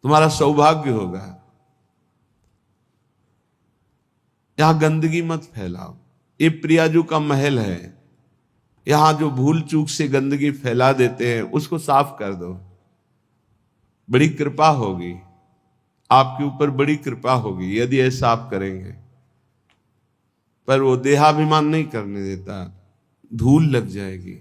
तुम्हारा सौभाग्य होगा। यहां गंदगी मत फैलाओ। ये प्रियाजू का महल है, यहां जो भूल चूक से गंदगी फैला देते हैं उसको साफ कर दो। बड़ी कृपा होगी आपके ऊपर, बड़ी कृपा होगी यदि ऐसा आप करेंगे। पर वो देहाभिमान नहीं करने देता, धूल लग जाएगी।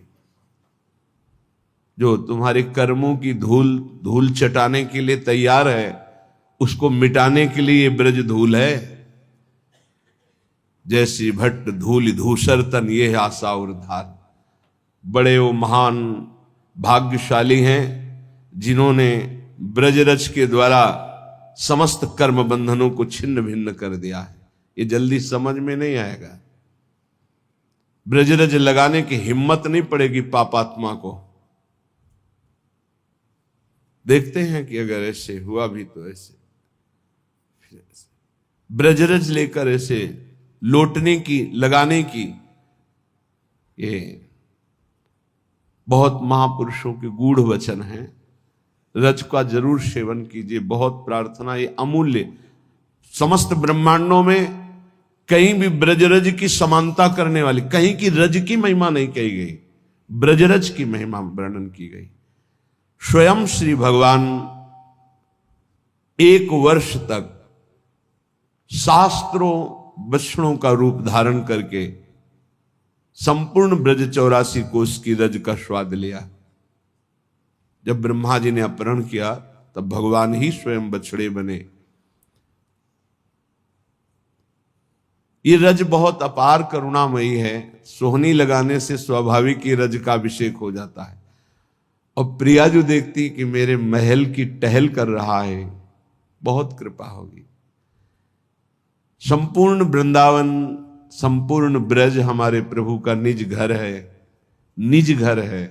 जो तुम्हारे कर्मों की धूल धूल चटाने के लिए तैयार है, उसको मिटाने के लिए ये ब्रज धूल है। जैसी भट्ट धूल धूसर तन ये आशा और धार। बड़े वो महान भाग्यशाली हैं जिन्होंने ब्रजरज के द्वारा समस्त कर्म बंधनों को छिन्न भिन्न कर दिया है। ये जल्दी समझ में नहीं आएगा। ब्रजरज लगाने की हिम्मत नहीं पड़ेगी पापात्मा को। देखते हैं कि अगर ऐसे हुआ भी तो ऐसे ब्रजरज लेकर ऐसे लौटने की, लगाने की, ये बहुत महापुरुषों के गूढ़ वचन हैं। रज का जरूर सेवन कीजिए, बहुत प्रार्थना। ये अमूल्य, समस्त ब्रह्मांडों में कहीं भी ब्रजरज की समानता करने वाली, कहीं की रज की महिमा नहीं कही गई, ब्रजरज की महिमा वर्णन की गई। स्वयं श्री भगवान 1 वर्ष तक शास्त्रों वचनों का रूप धारण करके संपूर्ण ब्रज 84 कोष की रज का स्वाद लिया। जब ब्रह्मा जी ने अपहरण किया तब भगवान ही स्वयं बछड़े बने। ये रज बहुत अपार करुणामयी है। सोहनी लगाने से स्वाभाविक ही रज का अभिषेक हो जाता है। और प्रिया जो देखती कि मेरे महल की टहल कर रहा है, बहुत कृपा होगी। संपूर्ण वृंदावन, संपूर्ण ब्रज हमारे प्रभु का निज घर है, निज घर है।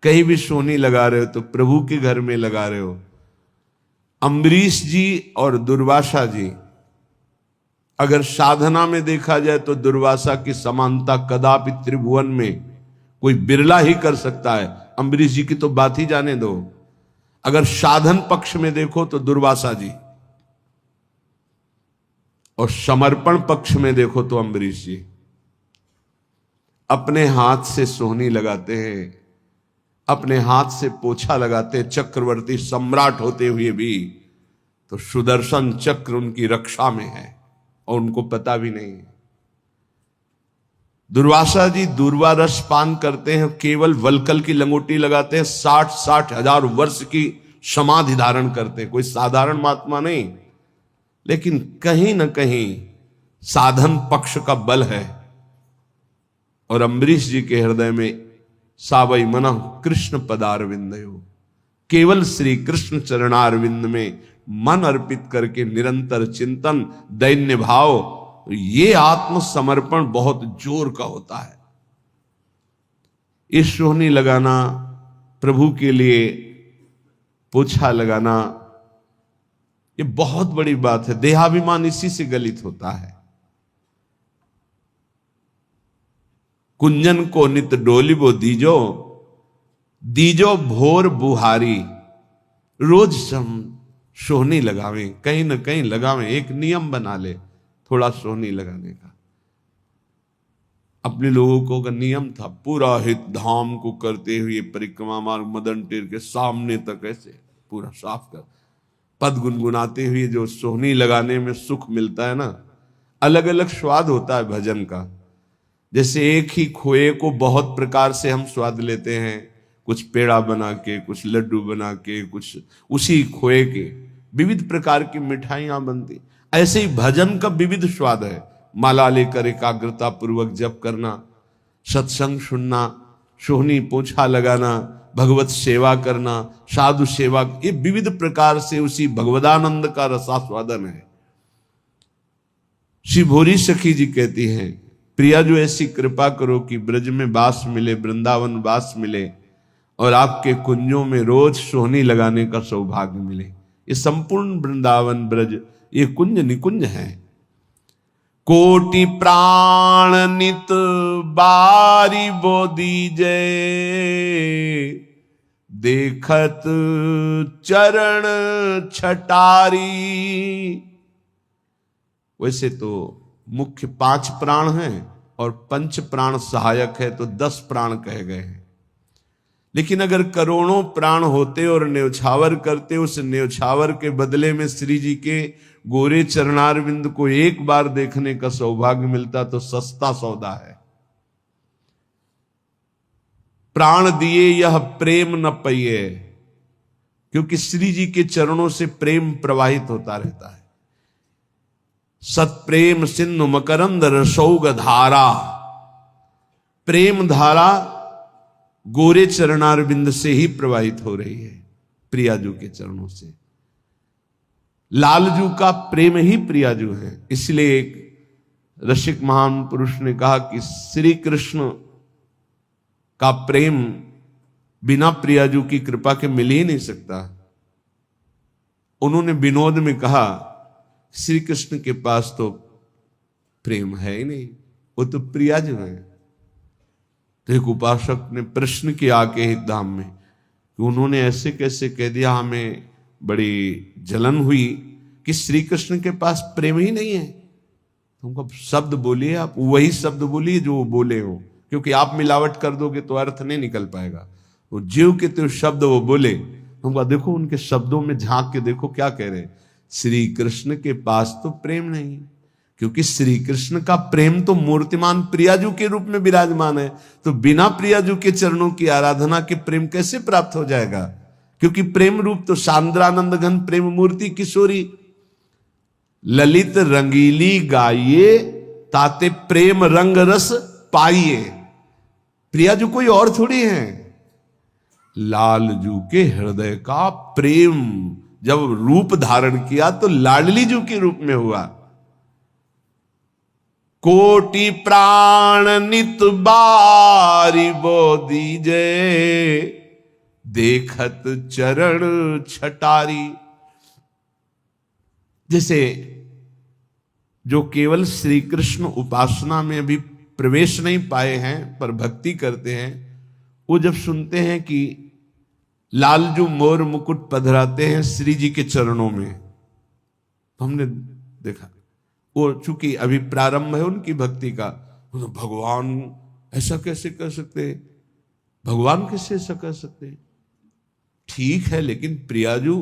कहीं भी सोहनी लगा रहे हो तो प्रभु के घर में लगा रहे हो। अम्बरीश जी और दुर्वासा जी, अगर साधना में देखा जाए तो दुर्वासा की समानता कदापि त्रिभुवन में कोई बिरला ही कर सकता है। अम्बरीश जी की तो बात ही जाने दो। अगर साधन पक्ष में देखो तो दुर्वासा जी, और समर्पण पक्ष में देखो तो अम्बरीश जी। अपने हाथ से सोहनी लगाते हैं, अपने हाथ से पोछा लगाते हैं, चक्रवर्ती सम्राट होते हुए भी। तो सुदर्शन चक्र उनकी रक्षा में है और उनको पता भी नहीं है। दुर्वासा जी दूर्वा रस पान करते हैं, केवल वलकल की लंगोटी लगाते हैं, 60-60 हजार वर्ष की समाधि धारण करते हैं। कोई साधारण महात्मा नहीं, लेकिन कहीं ना कहीं साधन पक्ष का बल है। और अम्बरीश जी के हृदय में सावई मनः कृष्ण पदारविंदयो, केवल श्री कृष्ण चरणारविंद में मन अर्पित करके निरंतर चिंतन, दैन्य भाव, ये आत्मसमर्पण बहुत जोर का होता है। इस सोहनी लगाना, प्रभु के लिए पोछा लगाना, ये बहुत बड़ी बात है। देहाभिमान इसी से गलित होता है। कुंजन को नित डोलिबो दीजो, दीजो भोर बुहारी। रोज हम सोहनी लगावें, कहीं ना कहीं लगावें। एक नियम बना ले थोड़ा सोहनी लगाने का। अपने लोगों को का नियम था, पूरा हित धाम को करते हुए परिक्रमा मार्ग मदन टेर के सामने तक ऐसे पूरा साफ कर, पद गुनगुनाते हुए जो सोहनी लगाने में सुख मिलता है ना, अलग अलग स्वाद होता है भजन का। जैसे एक ही खोए को बहुत प्रकार से हम स्वाद लेते हैं, कुछ पेड़ा बना के, कुछ लड्डू बना के, कुछ उसी खोए के विविध प्रकार की मिठाइयां बनती। ऐसे ही भजन का विविध स्वाद है। माला लेकर एकाग्रता पूर्वक जप करना, सत्संग सुनना, सोहनी पोछा लगाना, भगवत सेवा करना, साधु सेवा, ये विविध प्रकार से उसी भगवदानंद का रसास्वादन है। श्री भोरी सखी जी कहती हैं, प्रिया जो ऐसी कृपा करो कि ब्रज में वास मिले, वृंदावन वास मिले, और आपके कुंजों में रोज सोहनी लगाने का सौभाग्य मिले। ये संपूर्ण वृंदावन ब्रज ये कुंज निकुंज है। कोटि प्राण नित बारी बो दीजे, देखत चरण छटारी। वैसे तो मुख्य 5 प्राण हैं और 5 प्राण सहायक है, तो 10 प्राण कहे गए हैं। लेकिन अगर करोड़ों प्राण होते और न्योछावर करते, उस न्योछावर के बदले में श्री जी के गोरे चरणारविंद को एक बार देखने का सौभाग्य मिलता तो सस्ता सौदा है। प्राण दिए यह प्रेम न पइए, क्योंकि श्री जी के चरणों से प्रेम प्रवाहित होता रहता है। सत्प्रेम सिंधु मकरंद रसौग धारा, प्रेम धारा गोरे चरणारविंद से ही प्रवाहित हो रही है, प्रियाजू के चरणों से। लालजू का प्रेम ही प्रियाजू है। इसलिए एक रसिक महान पुरुष ने कहा कि श्री कृष्ण का प्रेम बिना प्रियाजू की कृपा के मिल ही नहीं सकता। उन्होंने विनोद में कहा, श्री कृष्ण के पास तो प्रेम है ही नहीं, वो तो प्रियाजू है। तो एक उपासक ने प्रश्न किया आके हित धाम में कि उन्होंने ऐसे कैसे कह दिया। हमें बड़ी जलन हुई कि श्री कृष्ण के पास प्रेम ही नहीं है। तुमको शब्द बोलिए, आप वही शब्द बोलिए जो वो बोले हो, क्योंकि आप मिलावट कर दोगे तो अर्थ नहीं निकल पाएगा। वो जीव के तो शब्द वो बोले, तुमको देखो उनके शब्दों में झांक के देखो क्या कह रहे। श्री कृष्ण के पास तो प्रेम नहीं, क्योंकि श्री कृष्ण का प्रेम तो मूर्तिमान प्रियाजू के रूप में विराजमान है। तो बिना प्रियाजू के चरणों की आराधना के प्रेम कैसे प्राप्त हो जाएगा? क्योंकि प्रेम रूप तो सांद्रानंद घन प्रेम मूर्ति किशोरी, ललित रंगीली गाइए ताते प्रेम रंग रस पाइए। प्रियाजू कोई और थोड़ी है, लालजू के हृदय का प्रेम जब रूप धारण किया तो लाडली जू के रूप में हुआ। कोटि प्राण नित बारी बो दीजे, देखत चरण छटारी। जैसे जो केवल श्री कृष्ण उपासना में अभी प्रवेश नहीं पाए हैं पर भक्ति करते हैं, वो जब सुनते हैं कि लालजू मोर मुकुट पधराते हैं श्री जी के चरणों में, तो हमने देखा वो चूंकि अभी प्रारंभ है उनकी भक्ति का, तो भगवान ऐसा कैसे कर सकते, भगवान कैसे ऐसा कर सकते। ठीक है, लेकिन प्रियाजू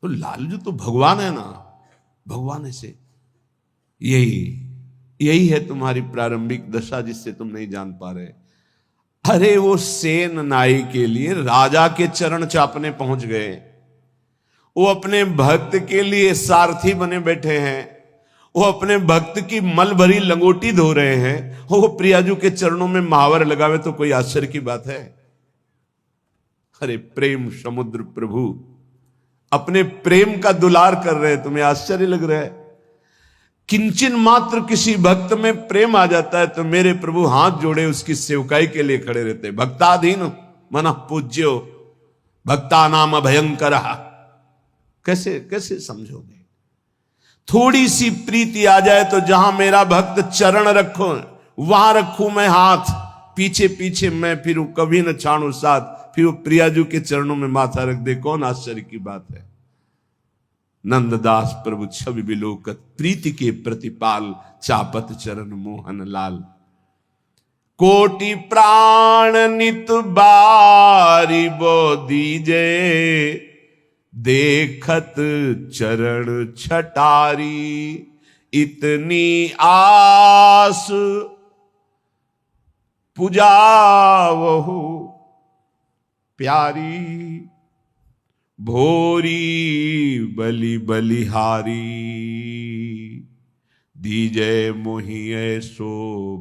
तो लालजू तो भगवान है ना, भगवान ऐसे। यही है तुम्हारी प्रारंभिक दशा जिससे तुम नहीं जान पा रहे। अरे वो सेन नाई के लिए राजा के चरण चापने पहुंच गए, वो अपने भक्त के लिए सारथी बने बैठे हैं, वो अपने भक्त की मल भरी लंगोटी धो रहे हैं, वो प्रियाजू के चरणों में महावर लगावे तो कोई आश्चर्य की बात है? अरे प्रेम समुद्र प्रभु अपने प्रेम का दुलार कर रहे हैं, तुम्हें आश्चर्य लग रहा है? किंचन मात्र किसी भक्त में प्रेम आ जाता है तो मेरे प्रभु हाथ जोड़े उसकी सेवकाई के लिए खड़े रहते। भक्ताधीन मन पूज्यो भक्ता नाम भयंकर। कैसे कैसे समझोगे? थोड़ी सी प्रीति आ जाए तो जहां मेरा भक्त चरण रखो वहां रखूं मैं हाथ, पीछे पीछे मैं फिरूं, कभी न छाणू साथ। फिर वो प्रियाजू के चरणों में माथा रख दे, कौन आश्चर्य की बात है? नंददास प्रभु छवि बिलोकत प्रीति के प्रतिपाल, चापत चरण मोहन लाल। कोटि प्राण नित बारी बो दीजे, देखत चरण छटारी। इतनी आस पुजावहु प्यारी, भोरी बलि बलिहारी। दीजे मोहि ऐसो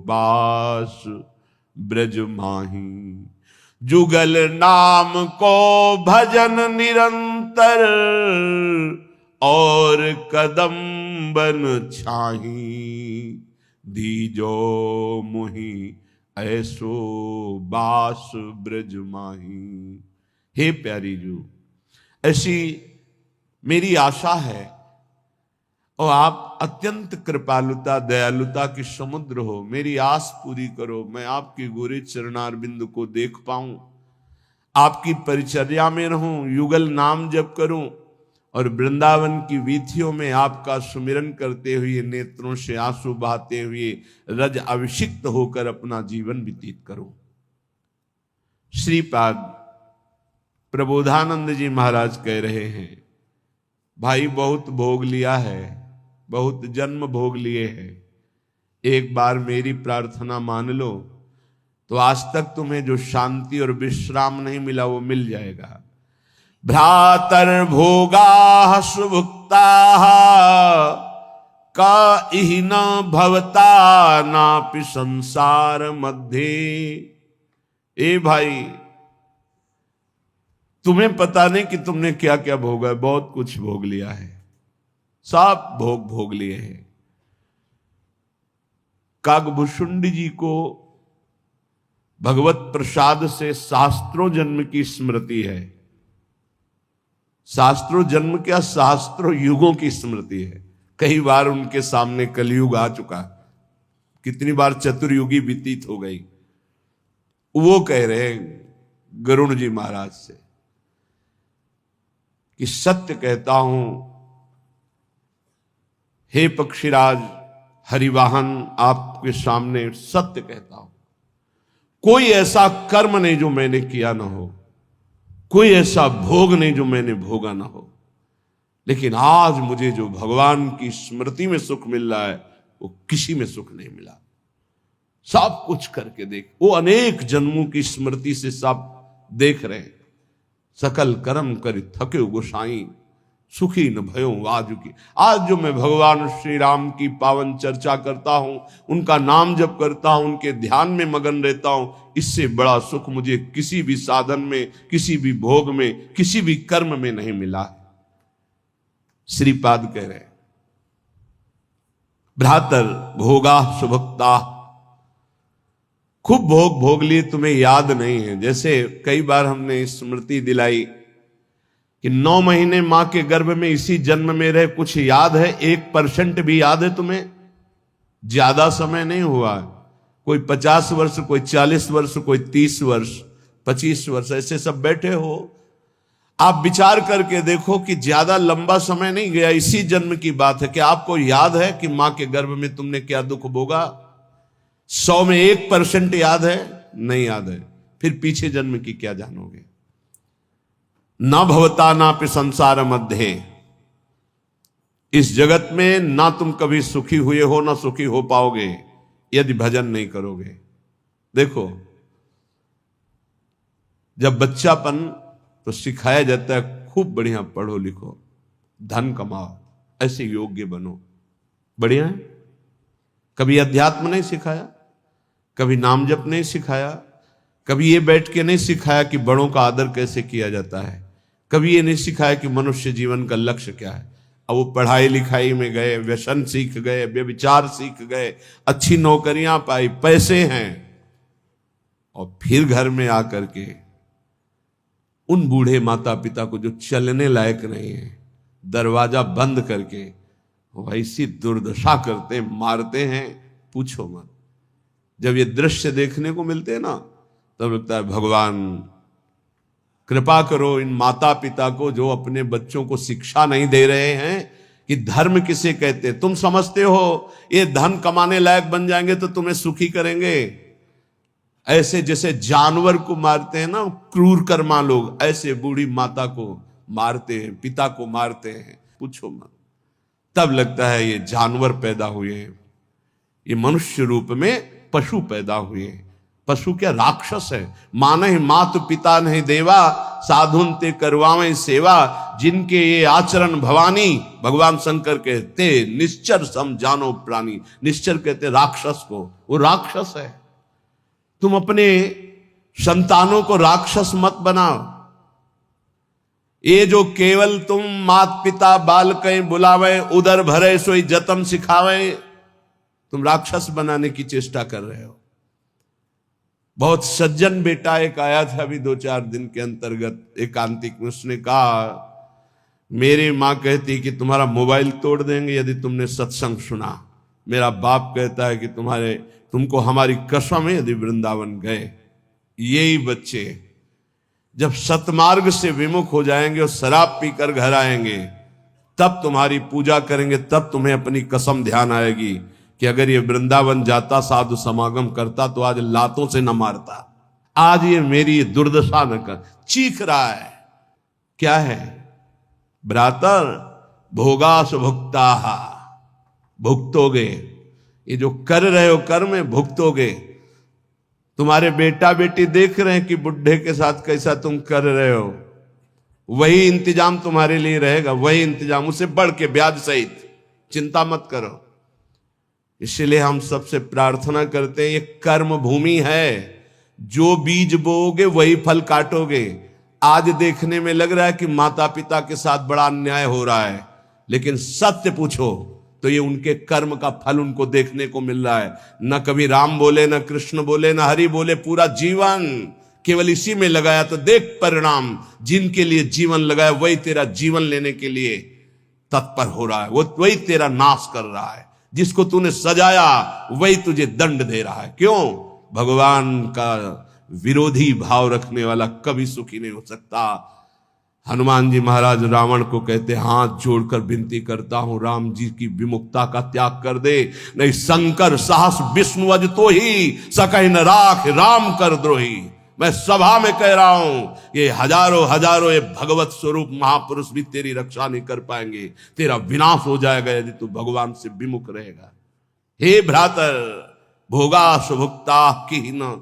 बास ब्रज माही, जुगल नाम को भजन निरंतर, और कदम बन छाही। दीजो मोहि ऐसो बास ब्रज माही। हे प्यारी जू, ऐसी मेरी आशा है और आप अत्यंत कृपालुता दयालुता की समुद्र हो। मेरी आस पूरी करो, मैं आपके गोरे चरणारविंद को देख पाऊं, आपकी परिचर्या में रहूं, युगल नाम जप करूं और वृंदावन की वीथियों में आपका सुमिरन करते हुए, नेत्रों से आंसू बहाते हुए, रज अभिषिक्त होकर अपना जीवन व्यतीत करूं। श्रीपाद प्रबोधानंद जी महाराज कह रहे हैं, भाई बहुत भोग लिया है, बहुत जन्म भोग लिए हैं, एक बार मेरी प्रार्थना मान लो तो आज तक तुम्हें जो शांति और विश्राम नहीं मिला वो मिल जाएगा। भ्रातर भोगा सुभुक्ता का इहि न भवता नापि संसार मध्य। ए भाई, तुम्हें पता नहीं कि तुमने क्या क्या भोगा है, बहुत कुछ भोग लिया है, सब भोग लिए हैं। काकभूषुंडी जी को भगवत प्रसाद से शास्त्रों जन्म की स्मृति है। शास्त्रों जन्म क्या, शास्त्रों युगों की स्मृति है। कई बार उनके सामने कलयुग आ चुका, कितनी बार चतुर्युगी व्यतीत हो गई। वो कह रहे हैं गरुण जी महाराज से कि सत्य कहता हूं हे पक्षीराज हरिवाहन, आपके सामने सत्य कहता हूं, कोई ऐसा कर्म नहीं जो मैंने किया ना हो, कोई ऐसा भोग नहीं जो मैंने भोगा ना हो, लेकिन आज मुझे जो भगवान की स्मृति में सुख मिल रहा है वो किसी में सुख नहीं मिला। सब कुछ करके देख, वो अनेक जन्मों की स्मृति से सब देख रहे हैं। सकल कर्म कर थके गोसाई, सुखी न भयो आज की। आज जो मैं भगवान श्री राम की पावन चर्चा करता हूं, उनका नाम जप करता हूं, उनके ध्यान में मगन रहता हूं, इससे बड़ा सुख मुझे किसी भी साधन में, किसी भी भोग में, किसी भी कर्म में नहीं मिला। श्रीपाद कह रहे भ्रातर भोगा सुभक्ता, खूब भोग लिए, तुम्हें याद नहीं है। जैसे कई बार हमने स्मृति दिलाई कि 9 महीने मां के गर्भ में इसी जन्म में रहे, कुछ याद है? 1% भी याद है तुम्हें? ज्यादा समय नहीं हुआ, कोई 50 वर्ष, कोई 40 वर्ष, कोई 30 वर्ष, 25 वर्ष, ऐसे सब बैठे हो। आप विचार करके देखो कि ज्यादा लंबा समय नहीं गया, इसी जन्म की बात है। कि आपको याद है कि मां के गर्भ में तुमने क्या दुख भोगा? 100 में 1% याद है? नहीं याद है, फिर पीछे जन्म की क्या जानोगे? ना भवता ना पे संसार मध्य, इस जगत में ना तुम कभी सुखी हुए हो ना सुखी हो पाओगे यदि भजन नहीं करोगे। देखो, जब बच्चापन तो सिखाया जाता है खूब बढ़िया पढ़ो लिखो, धन कमाओ, ऐसे योग्य बनो, बढ़िया है। कभी अध्यात्म नहीं सिखाया, कभी नाम जप नहीं सिखाया, कभी ये बैठ के नहीं सिखाया कि बड़ों का आदर कैसे किया जाता है, कभी ये नहीं सिखाया कि मनुष्य जीवन का लक्ष्य क्या है। अब वो पढ़ाई लिखाई में गए, व्यसन सीख गए, व्यभिचार सीख गए, अच्छी नौकरियां पाई, पैसे हैं, और फिर घर में आकर के उन बूढ़े माता पिता को जो चलने लायक नहीं है, दरवाजा बंद करके वैसी दुर्दशा करते, मारते हैं, पूछो मत। जब ये दृश्य देखने को मिलते हैं ना, तब लगता है भगवान कृपा करो इन माता पिता को जो अपने बच्चों को शिक्षा नहीं दे रहे हैं कि धर्म किसे कहते। तुम समझते हो ये धन कमाने लायक बन जाएंगे तो तुम्हें सुखी करेंगे, ऐसे जैसे जानवर को मारते हैं ना क्रूर कर्मा लोग, ऐसे बूढ़ी माता को मारते हैं, पिता को मारते हैं, पूछो मत। तब लगता है ये जानवर पैदा हुए हैं, ये मनुष्य रूप में पशु पैदा हुए हैं। पशु क्या, राक्षस है। माने मात पिता नहीं देवा, साधुन ते करवावें सेवा, जिनके ये आचरण भवानी, भगवान शंकर कहते निश्चर सम जानो प्राणी। निश्चर कहते राक्षस को, वो राक्षस है। तुम अपने संतानों को राक्षस मत बनाओ। ये जो केवल तुम मात पिता बाल कहीं बुलावे, उधर भरे सोई जतन सिखावे, तुम राक्षस बनाने की चेष्टा कर रहे हो। बहुत सज्जन बेटा एक आया था अभी 2-4 दिन के अंतर्गत एकांतिक में, उसने कहा मेरी माँ कहती कि तुम्हारा मोबाइल तोड़ देंगे यदि तुमने सत्संग सुना। मेरा बाप कहता है कि तुमको हमारी कसम है यदि वृंदावन गए। यही बच्चे जब सतमार्ग से विमुख हो जाएंगे और शराब पीकर घर आएंगे, तब तुम्हारी पूजा करेंगे, तब तुम्हें अपनी कसम ध्यान आएगी कि अगर ये वृंदावन जाता, साधु समागम करता, तो आज लातों से न मारता, आज ये मेरी दुर्दशा न कर। चीख रहा है, क्या है? भ्रातर भोगास भुक्ता, भुगतोगे, ये जो कर रहे हो कर्म में भुगतोगे। तुम्हारे बेटा बेटी देख रहे हैं कि बुढ़े के साथ कैसा तुम कर रहे हो, वही इंतजाम तुम्हारे लिए रहेगा, वही इंतजाम, उसे बढ़ के ब्याज सहित। चिंता मत करो। इसलिए हम सबसे प्रार्थना करते हैं, ये कर्म भूमि है, जो बीज बोओगे वही फल काटोगे। आज देखने में लग रहा है कि माता पिता के साथ बड़ा अन्याय हो रहा है, लेकिन सत्य पूछो तो ये उनके कर्म का फल उनको देखने को मिल रहा है। न कभी राम बोले, न कृष्ण बोले, न हरि बोले, पूरा जीवन केवल इसी में लगाया, तो देख परिणाम। जिनके लिए जीवन लगाया वही तेरा जीवन लेने के लिए तत्पर हो रहा है, वो वही तेरा नाश कर रहा है। जिसको तूने सजाया वही तुझे दंड दे रहा है। क्यों? भगवान का विरोधी भाव रखने वाला कभी सुखी नहीं हो सकता। हनुमान जी महाराज रावण को कहते, हाथ जोड़कर विनती करता हूं, राम जी की विमुखता का त्याग कर दे, नहीं शंकर साहस विष्णु अज तो ही सकहि न राख राम कर द्रोही। मैं सभा में कह रहा हूं, ये हजारों हजारों ये भगवत स्वरूप महापुरुष भी तेरी रक्षा नहीं कर पाएंगे, तेरा विनाश हो जाएगा यदि तू भगवान से विमुख रहेगा। हे भ्रातर भोगा सुभुक्ता की न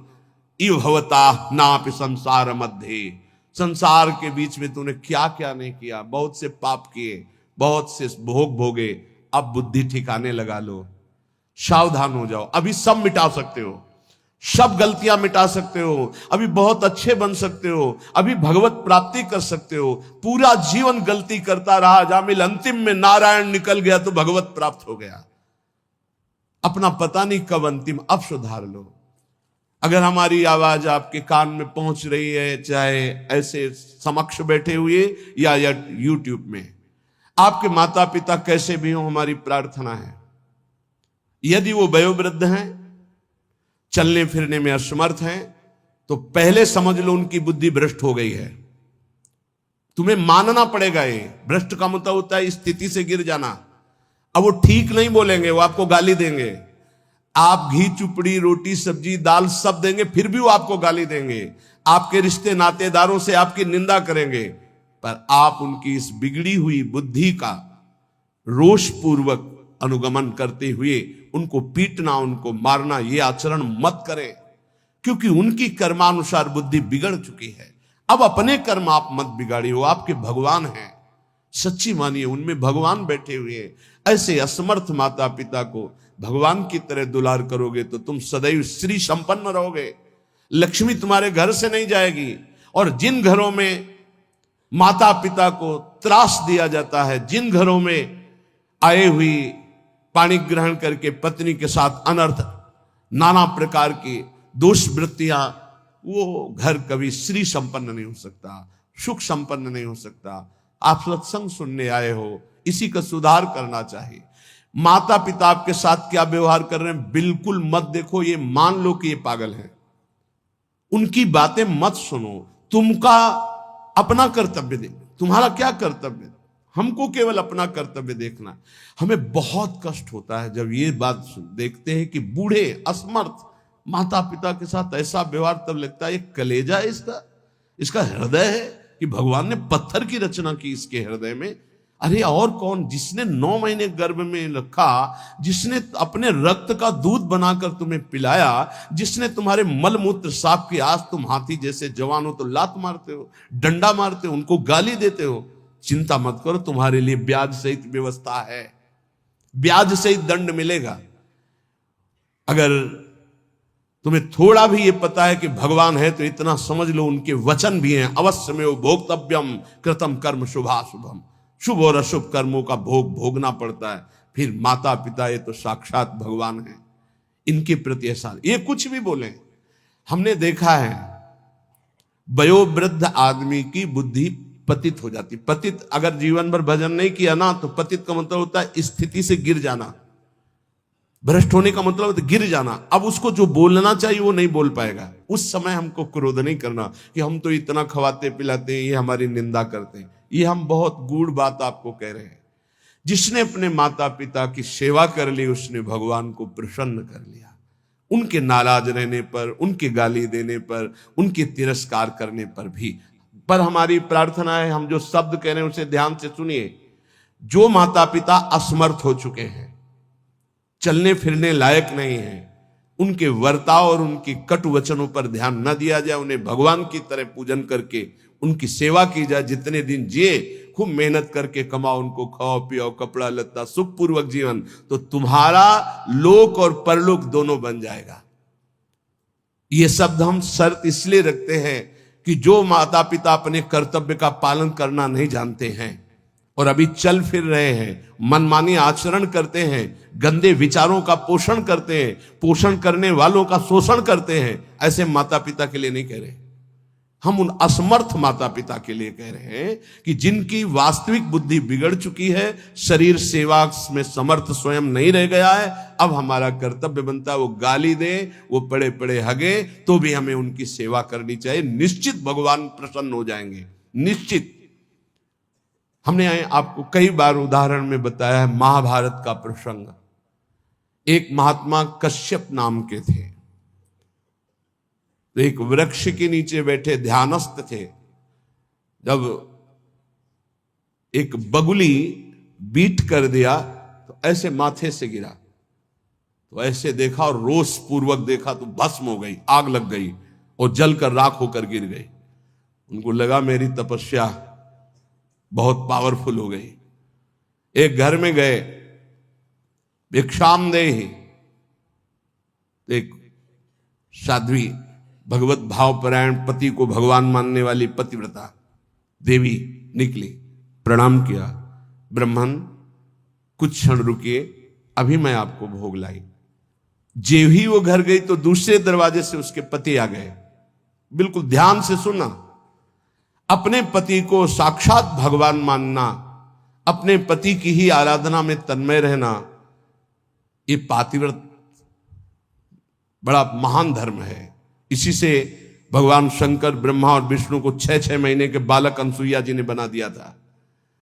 इव भवता नापि संसार मध्य। संसार के बीच में तूने क्या क्या नहीं किया, बहुत से पाप किए, बहुत से भोग भोगे। अब बुद्धि ठिकाने लगा लो, सावधान हो जाओ। अभी सब मिटा सकते हो, सब गलतियां मिटा सकते हो, अभी बहुत अच्छे बन सकते हो, अभी भगवत प्राप्ति कर सकते हो। पूरा जीवन गलती करता रहा, जामिल अंतिम में नारायण निकल गया तो भगवत प्राप्त हो गया। अपना पता नहीं कब अंतिम, अब सुधार लो। अगर हमारी आवाज आपके कान में पहुंच रही है, चाहे ऐसे समक्ष बैठे हुए या यूट्यूब में, आपके माता पिता कैसे भी हो, हमारी प्रार्थना है, यदि वो वयोवृद्ध हैं, चलने फिरने में असमर्थ हैं, तो पहले समझ लो उनकी बुद्धि भ्रष्ट हो गई है। तुम्हें मानना पड़ेगा। ये भ्रष्ट का मतलब होता है स्थिति से गिर जाना। अब वो ठीक नहीं बोलेंगे, वो आपको गाली देंगे। आप घी चुपड़ी रोटी सब्जी दाल सब देंगे, फिर भी वो आपको गाली देंगे। आपके रिश्ते नातेदारों से आपकी निंदा करेंगे, पर आप उनकी इस बिगड़ी हुई बुद्धि का रोष पूर्वक अनुगमन करते हुए उनको पीटना, उनको मारना, ये आचरण मत करें, क्योंकि उनकी कर्मानुसार बुद्धि बिगड़ चुकी है। अब अपने कर्म आप मत बिगाड़िए, वो आपके भगवान हैं, सच्ची मानिए उनमें भगवान बैठे हुए हैं। ऐसे असमर्थ माता पिता को भगवान की तरह दुलार करोगे तो तुम सदैव श्री संपन्न रहोगे, लक्ष्मी तुम्हारे घर से नहीं जाएगी। और जिन घरों में माता पिता को त्रास दिया जाता है, जिन घरों में आए हुई पानी ग्रहण करके पत्नी के साथ अनर्थ नाना प्रकार की दोष वृत्तियां, वो घर कभी श्री संपन्न नहीं हो सकता, सुख संपन्न नहीं हो सकता। आप सत्संग सुनने आए हो, इसी का सुधार करना चाहिए। माता पिता आपके साथ क्या व्यवहार कर रहे हैं बिल्कुल मत देखो, ये मान लो कि ये पागल है, उनकी बातें मत सुनो। तुमका अपना कर्तव्य दे, तुम्हारा क्या कर्तव्य, हमको केवल अपना कर्तव्य देखना। हमें बहुत कष्ट होता है जब ये बात देखते हैं कि बूढ़े असमर्थ माता पिता के साथ ऐसा व्यवहार, तब लगता है ये कलेजा है इसका हृदय है कि भगवान ने पत्थर की रचना की इसके हृदय में। अरे और कौन, जिसने 9 महीने गर्भ में रखा, जिसने अपने रक्त का दूध बनाकर तुम्हें पिलाया, जिसने तुम्हारे मल मूत्र साफ किया, आज तुम हाथी जैसे जवान हो तो लात मारते हो, डंडा मारते हो, उनको गाली देते हो। चिंता मत करो, तुम्हारे लिए ब्याज सहित व्यवस्था है, ब्याज सहित दंड मिलेगा। अगर तुम्हें थोड़ा भी ये पता है कि भगवान है तो इतना समझ लो उनके वचन भी हैं, अवश्य में वो भोक्तव्यम कृतम कर्म शुभाशुभम, शुभ और अशुभ कर्मों का भोग भोगना पड़ता है। फिर माता पिता ये तो साक्षात भगवान है, इनके प्रति ऐसा ये कुछ भी बोले। हमने देखा है वयोवृद्ध आदमी की बुद्धि पतित हो जाती। पतित अगर जीवन भर भजन नहीं किया ना, तो पतित का मतलब होता है स्थिति से गिर जाना। भ्रष्ट होने का मतलब है गिर जाना। अब उसको जो बोलना चाहिए वो नहीं बोल पाएगा। उस समय हमको क्रोध नहीं करना कि हम तो इतना खवाते पिलाते हैं, ये हमारी निंदा करते हैं। ये हम बहुत गूढ़ बात आपको कह रहे हैं। जिसने अपने माता पिता की सेवा कर ली उसने भगवान को प्रसन्न कर लिया। उनके नाराज रहने पर, उनके गाली देने पर, उनके तिरस्कार करने पर भी। पर हमारी प्रार्थना है, हम जो शब्द कह रहे हैं उसे ध्यान से सुनिए। जो माता पिता असमर्थ हो चुके हैं, चलने फिरने लायक नहीं है, उनके वर्ताव और उनकी कट वचनों पर ध्यान न दिया जाए, उन्हें भगवान की तरह पूजन करके उनकी सेवा की जाए। जितने दिन जिए खूब मेहनत करके कमाओ, उनको खाओ पियो, कपड़ा लत्ता, सुखपूर्वक जीवन, तो तुम्हारा लोक और परलोक दोनों बन जाएगा। ये शब्द हम शर्त इसलिए रखते हैं कि जो माता पिता अपने कर्तव्य का पालन करना नहीं जानते हैं और अभी चल फिर रहे हैं, मनमानी आचरण करते हैं, गंदे विचारों का पोषण करते हैं, पोषण करने वालों का शोषण करते हैं, ऐसे माता पिता के लिए नहीं कह रहे। हम उन असमर्थ माता पिता के लिए कह रहे हैं कि जिनकी वास्तविक बुद्धि बिगड़ चुकी है, शरीर सेवा में समर्थ स्वयं नहीं रह गया है। अब हमारा कर्तव्य बनता है वो गाली दे, वो पड़े पड़े हगे, तो भी हमें उनकी सेवा करनी चाहिए। निश्चित भगवान प्रसन्न हो जाएंगे, निश्चित। हमने आपको कई बार उदाहरण में बताया है महाभारत का प्रसंग। एक महात्मा कश्यप नाम के थे, तो एक वृक्ष के नीचे बैठे ध्यानस्थ थे। जब एक बगुली बीट कर दिया तो ऐसे माथे से गिरा, तो ऐसे देखा और रोष पूर्वक देखा तो भस्म हो गई, आग लग गई और जलकर राख होकर गिर गई। उनको लगा मेरी तपस्या बहुत पावरफुल हो गई। एक घर में गए, भिक्षामदेहि, एक साध्वी, भगवत भावपरायण, पति को भगवान मानने वाली पतिव्रता देवी निकली, प्रणाम किया। ब्राह्मण कुछ क्षण रुकिए, अभी मैं आपको भोग लाई। जेव ही वो घर गई तो दूसरे दरवाजे से उसके पति आ गए। बिल्कुल ध्यान से सुना। अपने पति को साक्षात भगवान मानना, अपने पति की ही आराधना में तन्मय रहना, ये पातिव्रत बड़ा महान धर्म है। इसी से भगवान शंकर, ब्रह्मा और विष्णु को 6-6 महीने के बालक अनसुईया जी ने बना दिया था।